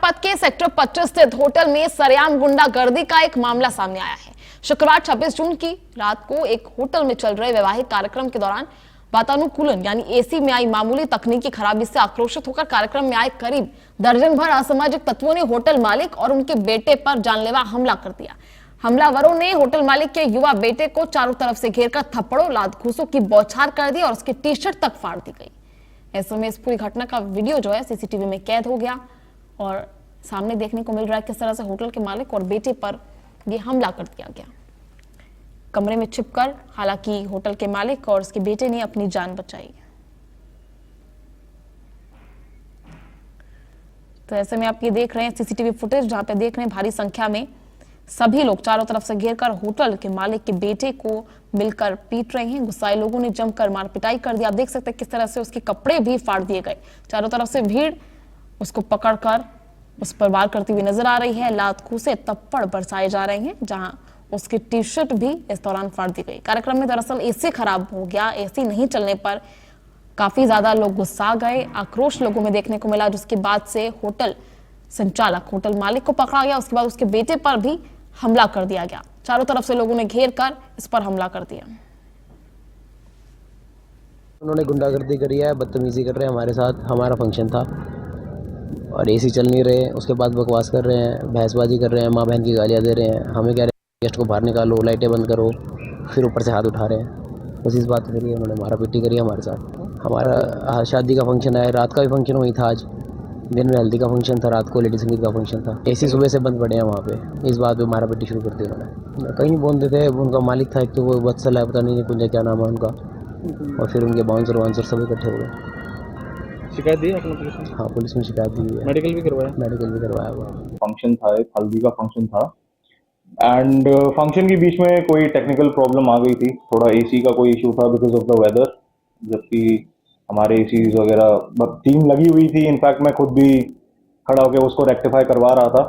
जनपद के सेक्टर 25 स्थित होटल में सरेआम गुंडागर्दी का एक मामला सामने आया है। शुक्रवार 26 जून की रात को एक होटल में चल रहे वैवाहिक कार्यक्रम के दौरान वातानुकूलन यानी एसी में आई मामूली तकनीकी खराबी से आक्रोशित होकर कार्यक्रम में आए करीब दर्जन भर असामाजिक तत्वों ने होटल मालिक और उनके बेटे पर जानलेवा हमला कर दिया। हमलावरों ने होटल मालिक के युवा बेटे को चारों तरफ से घेरकर थप्पड़ों, लात घूंसों की बौछार कर दी और उसकी टी शर्ट तक फाड़ दी गई। ऐसे में इस पूरी घटना का वीडियो जो है सीसीटीवी में कैद हो गया और सामने देखने को मिल रहा है किस तरह से होटल के मालिक और बेटे पर ये हमला कर दिया गया। कमरे में छिपकर हालांकि होटल के मालिक और उसके बेटे ने अपनी जान बचाई। तो ऐसे में आप ये देख रहे हैं सीसीटीवी फुटेज, जहां पे देख रहे हैं भारी संख्या में सभी लोग चारों तरफ से घेरकर होटल के मालिक के बेटे को मिलकर पीट रहे हैं। गुस्साए लोगों ने जमकर मार पिटाई कर दिया। आप देख सकते हैं किस तरह से उसके कपड़े भी फाड़ दिए गए। चारों तरफ से भीड़ उसको पकड़कर उस पर वार करती हुई नजर आ रही है। लात घूंसे थप्पड़ बरसाए जा रहे हैं, जहां उसकी टी शर्ट भी इस दौरान फाड़ दी गई। कार्यक्रम में दरअसल एसी खराब हो गया। एसी नहीं चलने पर काफी ज्यादा लोग गुस्सा गए। आक्रोश लोगों में देखने को मिला, जिसके बाद से होटल संचालक, होटल मालिक को पकड़ा गया। उसके बाद उसके बेटे पर भी हमला कर दिया गया। चारों तरफ से लोगों ने घेर कर इस पर हमला कर दिया। उन्होंने गुंडागर्दी करी है, बदतमीजी कर रहे हैं हमारे साथ। हमारा फंक्शन था और एसी चल नहीं रहे, उसके बाद बकवास कर रहे हैं, बहसबाजी कर रहे हैं, माँ बहन की गालियाँ दे रहे हैं। हमें कह रहे हैं गेस्ट को बाहर निकालो, लाइटें बंद करो, फिर ऊपर से हाथ उठा रहे हैं। बस इस बात के लिए उन्होंने मारा पीटी करी हमारे साथ। हमारा शादी का फंक्शन है, रात का भी फंक्शन हुई था। आज दिन में हल्दी का फंक्शन था, रात को लेडी संगीत का फंक्शन था। एसी सुबह से बंद पड़े हैं वहाँ पे। इस बात पे मारा पीटी शुरू कर दी उन्होंने। कहीं बोलते थे, उनका मालिक था एक, तो वो वत्सल है, पता नहीं कुंजा क्या नाम है उनका, और फिर उनके बाउंसर वाउंसर सब इकट्ठे हुए। शिकायत दी आपने पुलिस में? हाँ, पुलिस में शिकायत दी है। मेडिकल भी करवाया? मेडिकल भी करवाया हुआ। फंक्शन था, एक हल्दी का फंक्शन था एंड फंक्शन के बीच में कोई टेक्निकल प्रॉब्लम आ गई थी। थोड़ा एसी का कोई इशू था बिकॉज ऑफ द वेदर, जबकि हमारे एसीज वगैरह टीम लगी हुई थी। इनफैक्ट मैं खुद भी खड़ा होकर उसको रेक्टिफाई करवा रहा था।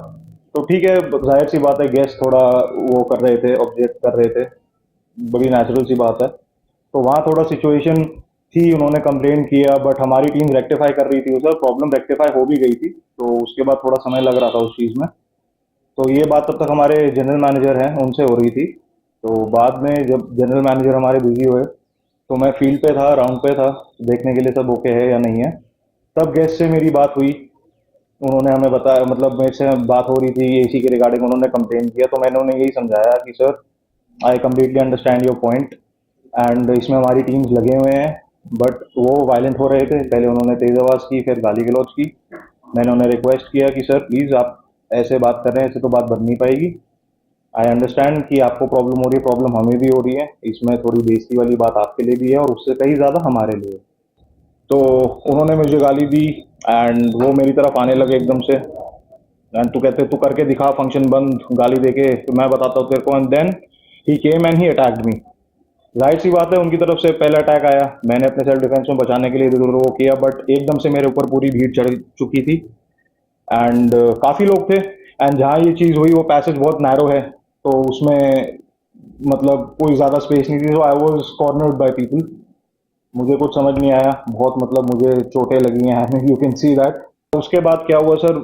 तो ठीक है, जाहिर सी बात है, गेस्ट थोड़ा वो कर रहे थे, ऑब्जेक्ट कर रहे थे, बड़ी नेचुरल सी बात है। तो वहाँ थोड़ा सिचुएशन थी, उन्होंने कंप्लेन किया, बट हमारी टीम रेक्टिफाई कर रही थी उसे। प्रॉब्लम रेक्टिफाई हो भी गई थी, तो उसके बाद थोड़ा समय लग रहा था उस चीज़ में। तो ये बात तब तक हमारे जनरल मैनेजर हैं उनसे हो रही थी। तो बाद में जब जनरल मैनेजर हमारे बिजी हुए, तो मैं फील्ड पे था, राउंड पे था, देखने के लिए सब ओके है या नहीं है। तब गेस्ट से मेरी बात हुई, उन्होंने हमें बताया, मतलब मेरे से बात हो रही थी एसी के रिगार्डिंग, उन्होंने कंप्लेन किया। तो मैंने उन्हें यही समझाया कि sir, I completely understand your point and इसमें हमारी टीम्स लगे हुए हैं, बट वो वायलेंट हो रहे थे। पहले उन्होंने तेज आवाज़ की, फिर गाली गलौज की। मैंने उन्हें रिक्वेस्ट किया कि सर प्लीज़, आप ऐसे बात कर रहे हैं, ऐसे तो बात बन नहीं पाएगी। आई अंडरस्टैंड कि आपको प्रॉब्लम हो रही है, प्रॉब्लम हमें भी हो रही है। इसमें थोड़ी बेइज्जती वाली बात आपके लिए भी है और उससे कहीं ज़्यादा हमारे लिए। तो उन्होंने मुझे गाली दी एंड वो मेरी तरफ आने लगे एकदम से। एंड तू कहते, तू करके दिखा फंक्शन बंद, गाली देके, तो मैं बताता हूँ तेरे को। And then he came and he attacked me. जाहिर सी बात है, उनकी तरफ से पहला अटैक आया। मैंने अपने सेल्फ डिफेंस में बचाने के लिए इधर उधर वो किया, बट एकदम से मेरे ऊपर पूरी भीड़ चढ़ चुकी थी एंड काफ़ी लोग थे। एंड जहाँ ये चीज़ हुई वो पैसेज बहुत नैरो है, तो उसमें मतलब कोई ज़्यादा स्पेस नहीं थी। तो I was cornered by people. मुझे कुछ समझ नहीं आया, बहुत मतलब मुझे चोटें लगी हैं, यू कैन सी दैट। उसके बाद क्या हुआ सर,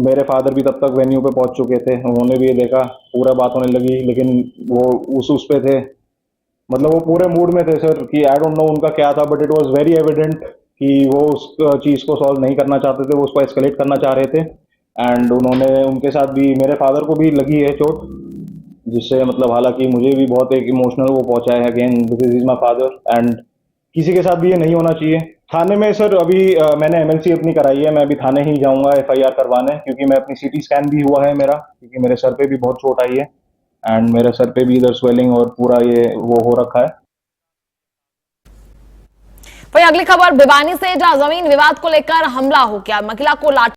मेरे फादर भी तब तक वेन्यू पे पहुंच चुके थे, उन्होंने भी ये देखा, पूरा बात होने लगी। लेकिन वो उस पे थे, मतलब वो पूरे मूड में थे सर, कि आई डोंट नो उनका क्या था, but it was very evident कि वो उस चीज़ को सॉल्व नहीं करना चाहते थे, वो उसको एस्केलेट करना चाह रहे थे। एंड उन्होंने, उनके साथ भी मेरे फादर को भी लगी है चोट, जिससे मतलब हालांकि मुझे भी बहुत एक इमोशनल वो पहुंचा है again, because is my father. And किसी के साथ भी ये नहीं होना चाहिए। थाने में सर अभी मैंने एमएलसी अपनी कराई है, मैं अभी थाने ही जाऊंगा एफआईआर करवाने, क्योंकि मैं अपनी सीटी स्कैन भी हुआ है मेरा, क्योंकि मेरे सर पे भी बहुत चोट आई है एंड मेरे सर पे भी इधर स्वेलिंग और पूरा ये वो हो रखा है। वहीं अगली खबर भिवानी से, जहां जमीन विवाद को लेकर हमला हो गया। महिला को लाठी